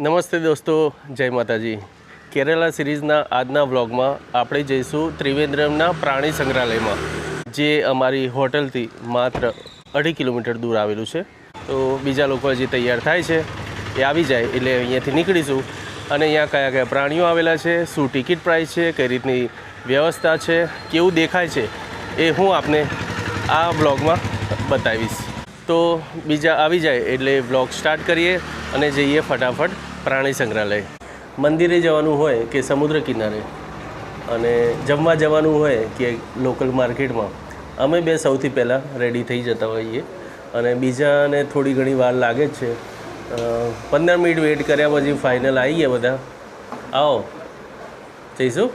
નમસ્તે દોસ્તો, જય માતાજી। કેરલા સિરીઝના આજના વ્લોગમાં આપણે જઈશું ત્રિવેન્દ્રમના પ્રાણી સંગ્રહાલયમાં, જે અમારી હોટલથી માત્ર 2.5 કિલોમીટર દૂર આવેલું છે। તો બીજા લોકો હજી તૈયાર થાય છે, એ આવી જાય એટલે અહીંયાથી નીકળીશું અને અહીંયા કયા કયા પ્રાણીઓ આવેલા છે, શું ટિકિટ પ્રાઇસ છે, કઈ રીતની વ્યવસ્થા છે, કેવું દેખાય છે, એ હું આપને આ વ્લોગમાં બતાવીશ। તો બીજા આવી જાય એટલે વ્લોગ સ્ટાર્ટ કરીએ અને જઈએ ફટાફટ પ્રાણી સંગ્રહાલય। મંદિરે જવાનું હોય કે સમુદ્ર કિનારે અને જમવા જવાનું હોય કે લોકલ માર્કેટમાં, અમે બે સૌથી પહેલાં રેડી થઈ જતા હોઈએ અને બીજાને થોડી ઘણી વાર લાગે જ છે। 15 મિનિટ વેઇટ કર્યા પછી ફાઇનલ આવી ગયા બધા, આવો જઈશું।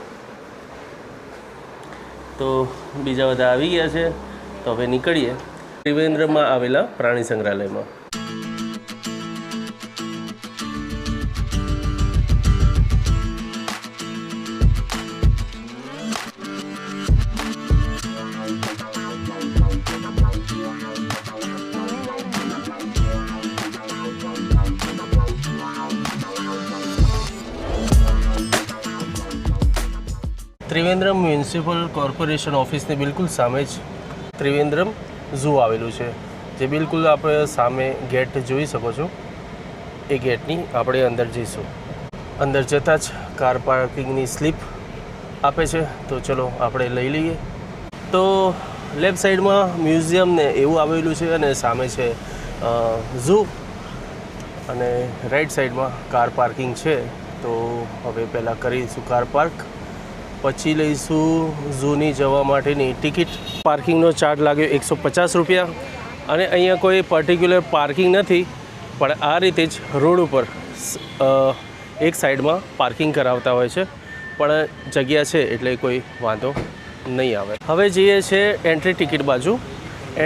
તો બીજા બધા આવી ગયા છે, તો હવે નીકળીએ ત્રિવેન્દ્રમાં આવેલા પ્રાણી સંગ્રહાલયમાં। ત્રિવેન્દ્રમ મ્યુનિસિપલ કોર્પોરેશન ઓફિસની બિલકુલ સામે જ ત્રિવેન્દ્રમ ઝૂ આવેલું છે, જે બિલકુલ આપણે સામે ગેટ જોઈ શકો છો। એ ગેટની આપણે અંદર જઈશું। અંદર જતાં જ કાર પાર્કિંગની સ્લીપ આપે છે, તો ચલો આપણે લઈ લઈએ। તો લેફ્ટ સાઈડમાં મ્યુઝિયમ ને એવું આવેલું છે અને સામે છે ઝૂ, અને રાઈટ સાઈડમાં કાર પાર્કિંગ છે। તો હવે પહેલાં કરીશું કાર પાર્ક, પછી લઈશું ઝૂની જવા માટેની ટિકિટ। પાર્કિંગનો ચાર્જ લાગ્યો 150 રૂપિયા, અને અહીંયા કોઈ પર્ટિક્યુલર પાર્કિંગ નથી, પણ આ રીતે જ રોડ ઉપર એક સાઈડમાં પાર્કિંગ કરાવતા હોય છે, પણ જગ્યા છે એટલે કોઈ વાંધો નહીં આવે। હવે જઈએ છે એન્ટ્રી ટિકિટ બાજુ।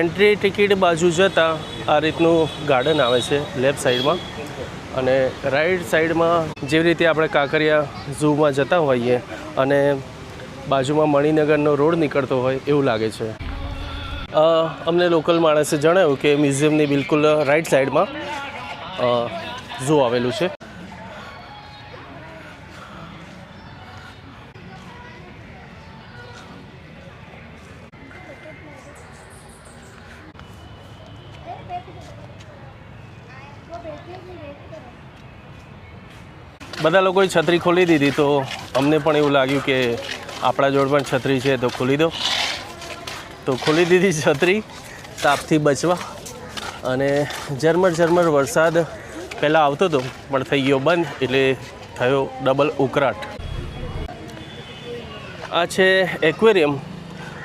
એન્ટ્રી ટિકિટ બાજુ જતાં આ રીતનું ગાર્ડન આવે છે લેફ્ટ સાઈડમાં, અને રાઈટ સાઈડમાં જેવી રીતે આપણે કાંકરિયા ઝૂમાં જતા હોઈએ અને બાજુમાં મણિનગરનો રોડ નીકળતો હોય એવું લાગે છે। અમને લોકલ માણસે જણાવ્યું કે મ્યુઝિયમની બિલકુલ રાઈટ સાઈડમાં ઝૂ આવેલું છે। બધા લોકોએ છત્રી ખોલી દીધી, તો અમને પણ એવું લાગ્યું કે આપણા જોડે પણ છત્રી છે તો ખોલી દો, તો ખોલી દીધી છત્રી તાપથી બચવા। અને ઝરમર વરસાદ પહેલાં આવતો હતો પણ થઈ ગયો બંધ, એટલે થયો ડબલ ઉકળાટ। આ છે એક્વેરિયમ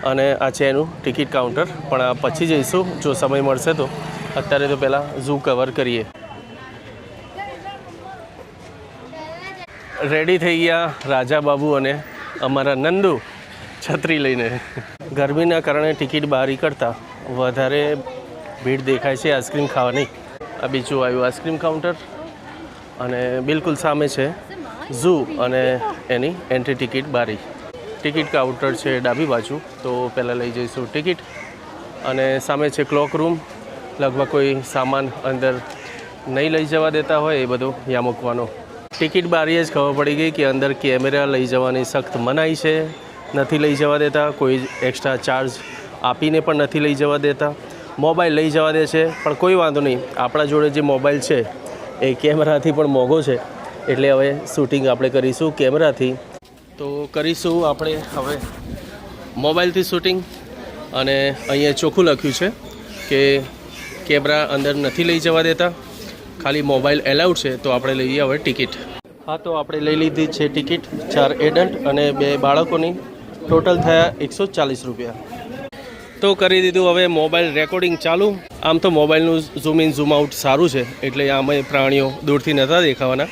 અને આ છે એનું ટિકિટ કાઉન્ટર, પણ આ પછી જઈશું જો સમય મળશે તો। અત્યારે તો પહેલાં ઝૂ કવર કરીએ। રેડી થઈ ગયા રાજા બાબુ અને અમારા નંદુ છત્રી લઈને। ગરમીના કારણે ટિકિટ બારી કરતાં વધારે ભીડ દેખાય છે આઈસ્ક્રીમ ખાવાની। આ બીજું આવ્યું આઈસ્ક્રીમ કાઉન્ટર, અને બિલકુલ સામે છે ઝૂ અને એની એન્ટ્રી ટિકિટ બારી। ટિકિટ કાઉન્ટર છે ડાબી બાજુ, તો પહેલાં લઈ જઈશું ટિકિટ, અને સામે છે ક્લોક રૂમ। લગભગ કોઈ સામાન અંદર નહીં લઈ જવા દેતા હોય એ બધું ત્યાં મૂકવાનો। ટિકિટ બારીએ જ ખબર પડી ગઈ કે અંદર કેમેરા લઈ જવાની સખ્ત મનાઈ છે, નથી લઈ જવા દેતા। કોઈ એક્સ્ટ્રા ચાર્જ આપીને પણ નથી લઈ જવા દેતા। મોબાઈલ લઈ જવા દે છે, પણ કોઈ વાંધો નહીં, આપણા જોડે જે મોબાઈલ છે એ કેમેરાથી પણ મોંઘો છે, એટલે હવે શૂટિંગ આપણે કરીશું કેમેરાથી। તો કરીશું આપણે હવે મોબાઈલથી શૂટિંગ, અને અહીંયા ચોખ્ખું લખ્યું છે કે કેમેરા અંદર નથી લઈ જવા દેતા, ખાલી મોબાઈલ એલાઉડ છે। તો આપણે લઈએ હવે ટિકિટ। હા, તો આપણે લઈ લીધી છે ટિકિટ, 4 એડલ્ટ અને 2 બાળકોની, ટોટલ થયા 140 રૂપિયા। તો કરી દીધું હવે મોબાઈલ રેકોર્ડિંગ ચાલુ। આમ તો મોબાઈલનું ઝૂમ ઇન ઝૂમ આઉટ સારું છે, એટલે આમાં પ્રાણીઓ દૂરથી નહોતા દેખાવાના,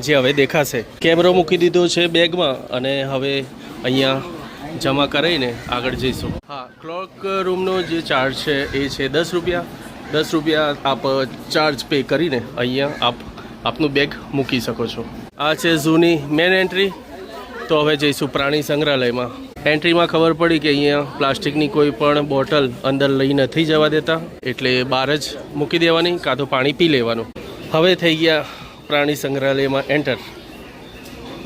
જે હવે દેખાશે। કેમેરો મૂકી દીધો છે બેગમાં, અને હવે અહીંયા જમા કરાવીને આગળ જઈશું। હા, ક્લોક રૂમનો જે ચાર્જ છે એ છે 10 રૂપિયા। 10 રૂપિયા આપ ચાર્જ પે કરીને અહીંયા આપનું બેગ મૂકી શકો છો। આ છે ઝૂની મેન એન્ટ્રી। તો હવે જઈશું પ્રાણી સંગ્રહાલયમાં। એન્ટ્રીમાં ખબર પડી કે અહીંયા પ્લાસ્ટિકની કોઈ પણ બોટલ અંદર લઈ નથી જવા દેતા, એટલે બહાર જ મૂકી દેવાની, કાં તો પાણી પી લેવાનું। હવે થઈ ગયા પ્રાણી સંગ્રહાલયમાં એન્ટર.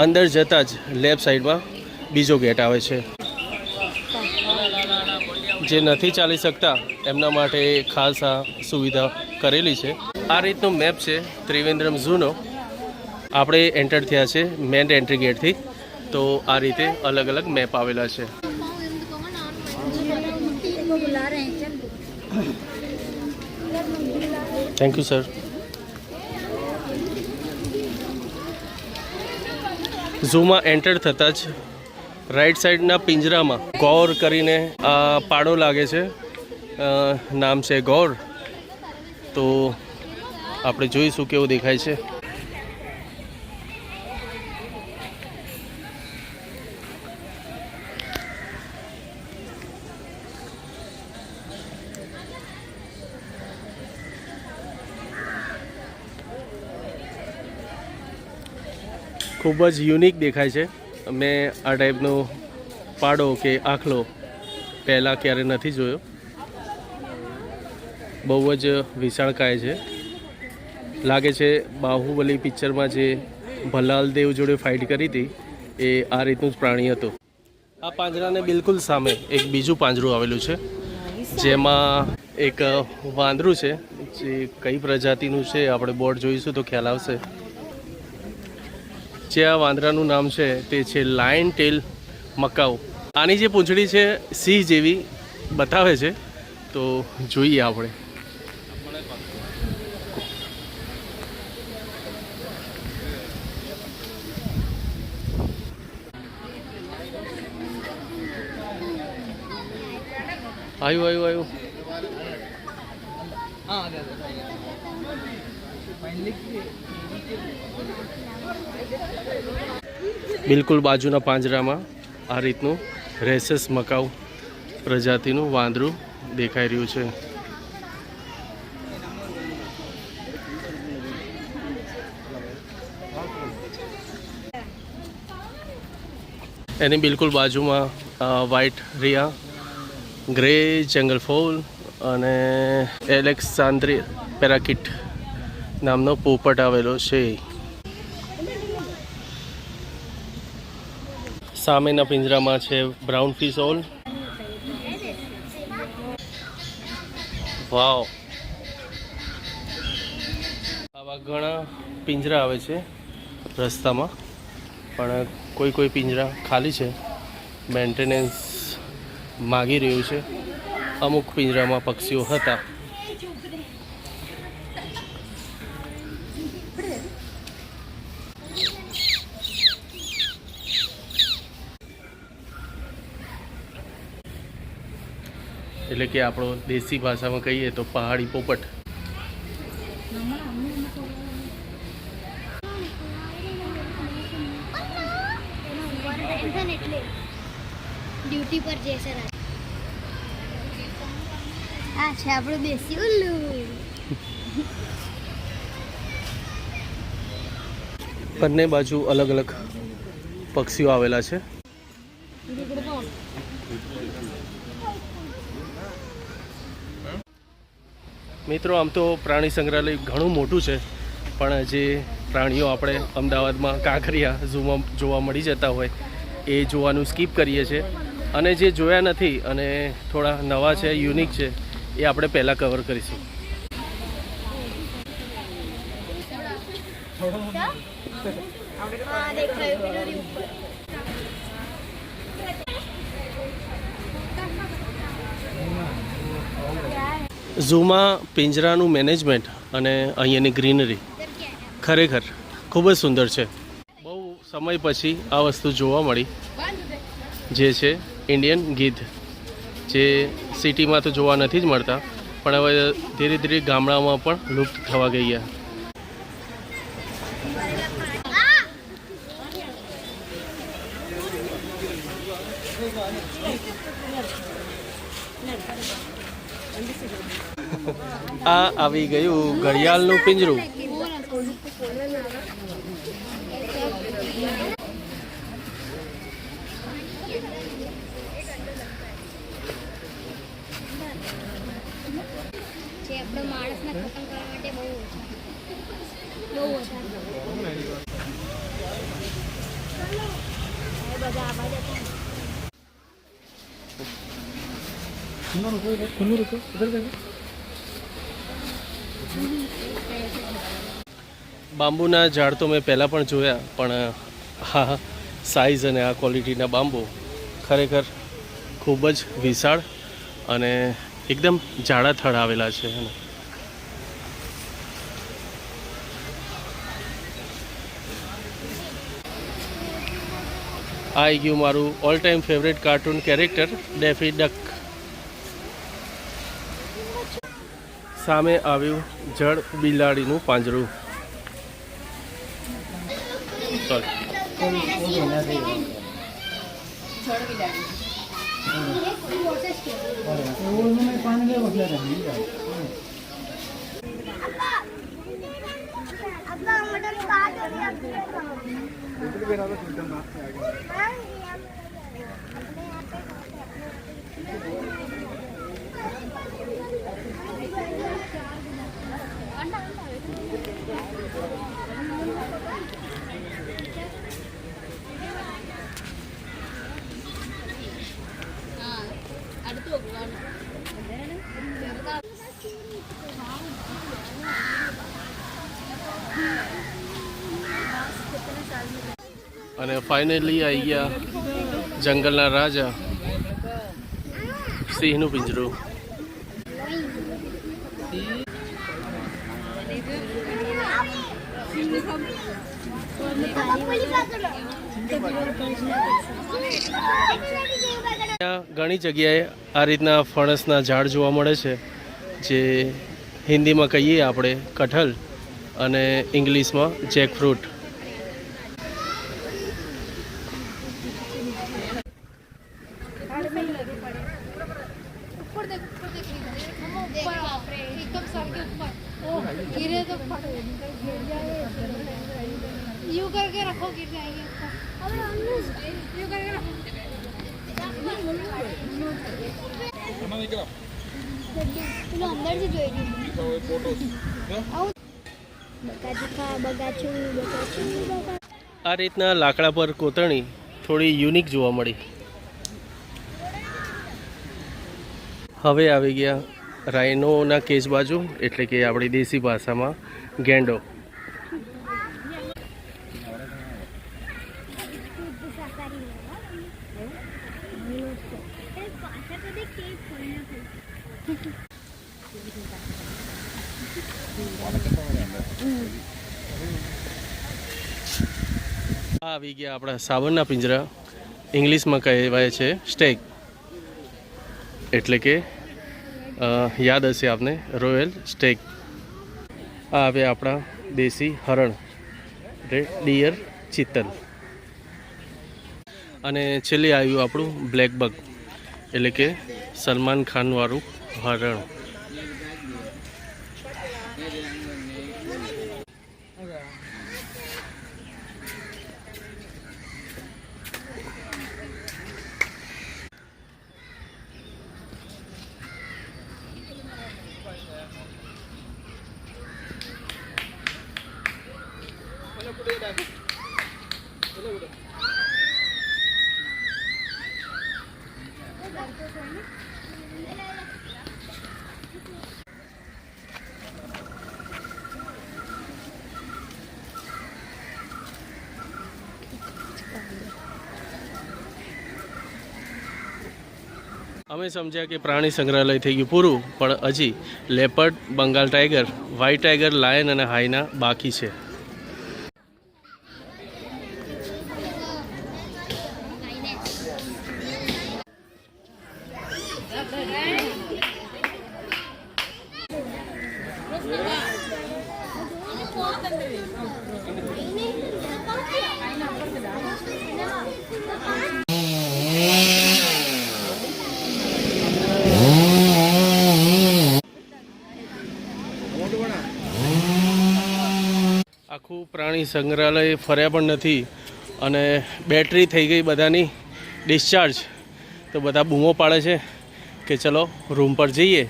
અંદર જતાં જ લેફ્ટ સાઈડમાં બીજો ગેટ આવે છે. જે નથી ચાલી શકતા એમના માટે ખાસ આ સુવિધા કરેલી છે. આ રીતનો મેપ છે ત્રિવેન્દ્રમ ઝૂનો. આપણે એન્ટર થયા છે મેન એન્ટ્રી ગેટથી. તો આ રીતે અલગ અલગ મેપ આવેલા છે. Thank you sir. ઝૂમાં એન્ટર થતાં જ રાઈટ સાઈડના પિંજરામાં ગૌર કરીને આ પાડો લાગે છે. નામ છે ગૌર. તો આપણે જોઈશું કેવું દેખાય છે. ખૂબ જ યુનિક દેખાય છે. મેં આ ટાઈપનો પાડો કે આખલો પહેલાં ક્યારે નથી જોયો. બહુ જ વિશાળકાય છે. લાગે છે બાહુબલી પિક્ચરમાં જે ભલાલ દેવ જોડે ફાઇટ કરી હતી એ આ રીતનું જ પ્રાણી હતું. આ પાંજરાને બિલકુલ સામે એક બીજું પાંજરું આવેલું છે જેમાં એક વાંદરું છે. જે કઈ પ્રજાતિનું છે આપણે બોર્ડ જોઈશું તો ખ્યાલ આવશે. જે આ વાંદરાનું નામ છે તે છે લાયન ટેલ મકાઉ. આની જે પૂંછડી છે સિંહ જેવી બતાવે છે. તો જોઈએ આપણે. આવ્યું. બિલકુલ બાજુના પાંજરામાં આ રીતનું રેસસ મકાઉ પ્રજાતિનું વાંદરું દેખાઈ રહ્યું છે. એની બિલકુલ બાજુમાં વ્હાઇટ રિયા, ગ્રે જંગલ ફોલ અને એલેક્સાન્દ્રી પેરાકીટ નામનો પોપટ આવેલો છે. સામેના પિંજરામાં છે બ્રાઉન ફિશ ઓલ. વાવ, આવા ઘણા પિંજરા આવે છે રસ્તામાં, પણ કોઈ પિંજરા ખાલી છે. મેન્ટેનન્સ માગી રહ્યું છે. અમુક પિંજરામાં પક્ષીઓ હતા. એટલે કે આપણો દેશી ભાષામાં કહીએ તો પહાડી પોપટ. ડ્યુટી પર જશે. આ છે આપણું દેશી ઉલ્લુ. બંને બાજુ અલગ અલગ પક્ષીઓ આવેલા છે. મિત્રો, આમ તો પ્રાણી સંગ્રહાલય ઘણું મોટું છે, પણ જે પ્રાણીઓ આપણે અમદાવાદમાં કાંકરિયા ઝૂમાં જોવા મળી જતા હોય એ જોવાનું સ્કીપ કરીએ છીએ. અને જે જોયા નથી અને થોડા નવા છે, યુનિક છે, એ આપણે પહેલાં કવર કરીશું. ઝૂમાં પિંજરાનું મેનેજમેન્ટ અને અહીંયાની ગ્રીનરી ખરેખર ખૂબ જ સુંદર છે. બહુ સમય પછી આ વસ્તુ જોવા મળી, જે છે ઇન્ડિયન ગીધ, જે સિટીમાં તો જોવા નથી જ મળતા, પણ હવે ધીરે ધીરે ગામડામાં પણ લુપ્ત થવા ગયા. આ આવી ગયું ઘડિયાળનું પિંજરું. જે આપણે માણસને ખતમ કરવા માટે બહુ ઓછા બધા આવા જતા બાંબુના ઝાડ તો મેં પહેલાં પણ જોયા, પણ હા સાઇઝ અને આ ક્વોલિટીના બાંબુ ખરેખર ખૂબ જ વિશાળ અને એકદમ જાડા થડ આવેલા છે. આ આવી ગયું મારું all time favourite cartoon character Daffy Duck. સામે આવ્યું જળ બિલાડીનું પાંજરું. અને ફાઇનલી આવી ગયા જંગલના રાજા સિંહનું પિંજરું. ઘણી જગ્યાએ આ રીતના ફણસના ઝાડ જોવા મળે છે, જે હિન્દીમાં કહીએ આપણે કઠલ અને ઇંગ્લિશમાં જેકફ્રૂટ. यू करके रखो गिर जाएंगे. यू करके रखो. પેલો અંદરથી જોઈ લીધું. આ રીતના લાકડા પર કોતરણી થોડી યુનિક જોવા મળી. હવે આવી ગયા રાઇનોના કેજ બાજુ, એટલે કે આપણી દેશી ભાષામાં ગેંડો. આવી ગયા આપણા સાવનના પિંજરા. ઇંગ્લિશમાં કહેવાય છે સ્ટેક, એટલે કે યાદ હશે આપને રોયલ સ્ટેક. આ આવે આપણા દેશી હરણ, રેડ ડિયર, ચિત્તલ. અને છેલ્લે આવ્યું આપણું બ્લેક બગ, એટલે કે સલમાન ખાનવાળું હરણ. અમે સમજ્યા કે પ્રાણી સંગ્રહાલય થઈ ગયું પૂરું, પણ હજી leopard, Bengal tiger, white tiger, lion અને હાઈના બાકી છે. આખું પ્રાણી સંગ્રહાલય ફર્યા પણ નથી અને બેટરી થઈ ગઈ બધાની ડિસ્ચાર્જ, તો બધા બૂમો પાડે છે કે ચલો રૂમ પર જઈએ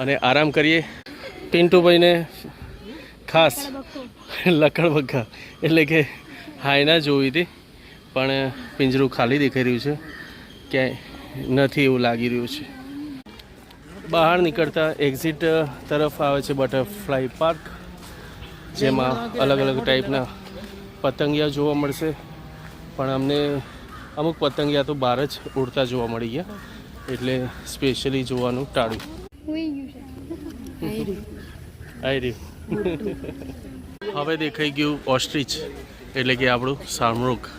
અને આરામ કરીએ. પિન્ટુભાઈને ખાસ લકડબગ્ગા એટલે કે હાયના જોઈ હતી, પણ પિંજરું ખાલી દેખાઈ રહ્યું છે, ક્યાંય નથી એવું લાગી રહ્યું છે. બહાર નીકળતા એક્ઝિટ તરફ આવે છે બટરફ્લાય પાર્ક, જેમાં અલગ અલગ ટાઈપના પતંગિયા જોવા મળશે. પણ અમને અમુક પતંગિયા તો બહાર જ ઉડતા જોવા મળી ગયા, એટલે સ્પેશિયલી જોવાનું ટાળ્યું. આવી રહ્યું. હવે દેખાઈ ગયું ઓસ્ટ્રીચ, એટલે કે આપણું શામરૂખ.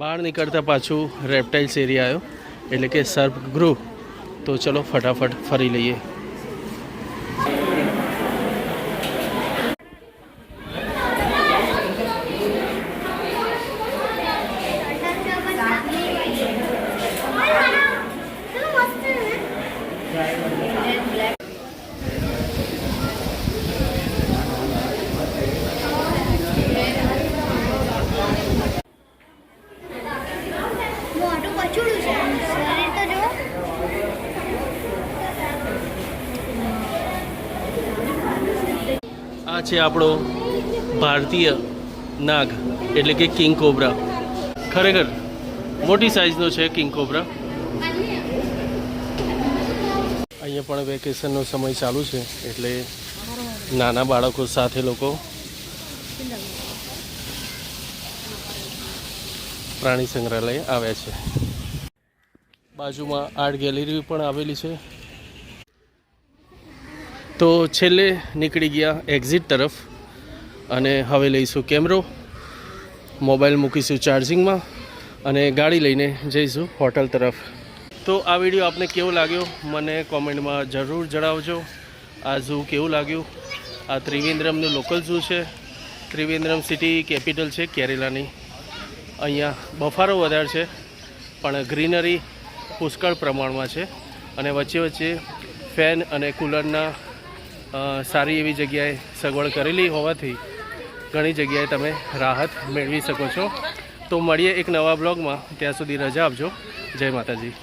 બહાર નીકળતા પાછું રેપ્ટાઇલ્સ એરિયા આવ્યો, એટલે કે સર્પ ગૃહ. તો ચલો ફટાફટ ફરી લઈએ. આ છે આપણો ભારતીય નાગ, એટલે કે કિંગ કોબ્રા. ખરેખર મોટી સાઇઝનો છે કિંગ કોબ્રા. અહીંયા પણ વેકેશનનો સમય ચાલુ છે, એટલે નાના બાળકો સાથે લોકો પ્રાણી સંગ્રહાલય આવ્યા છે. બાજુમાં આર્ટ ગેલેરી પણ આવેલી છે. તો છેલ્લે નીકળી ગયા એક્ઝિટ તરફ, અને હવે લઈશું કેમેરો, મોબાઈલ મૂકીશું ચાર્જિંગમાં, અને ગાડી લઈને જઈશું હોટલ તરફ. તો આ વિડીયો આપને કેવો લાગ્યો મને કોમેન્ટમાં જરૂર જણાવજો. આ ઝૂ કેવું લાગ્યું. આ ત્રિવેન્દ્રમનું લોકલ ઝૂ છે. ત્રિવેન્દ્રમ સિટી કેપિટલ છે કેરેલાની. અહીંયા બફારો વધારે છે, પણ ગ્રીનરી પુષ્કળ પ્રમાણમાં છે, અને વચ્ચે વચ્ચે ફેન અને કુલરના સારી એવી જગ્યાએ સગવડ કરેલી હોવાથી ઘણી જગ્યાએ તમે રાહત મેળવી શકો છો. તો મળીએ એક નવા બ્લોગમાં. ત્યાં સુધી રજા આપજો. જય માતાજી.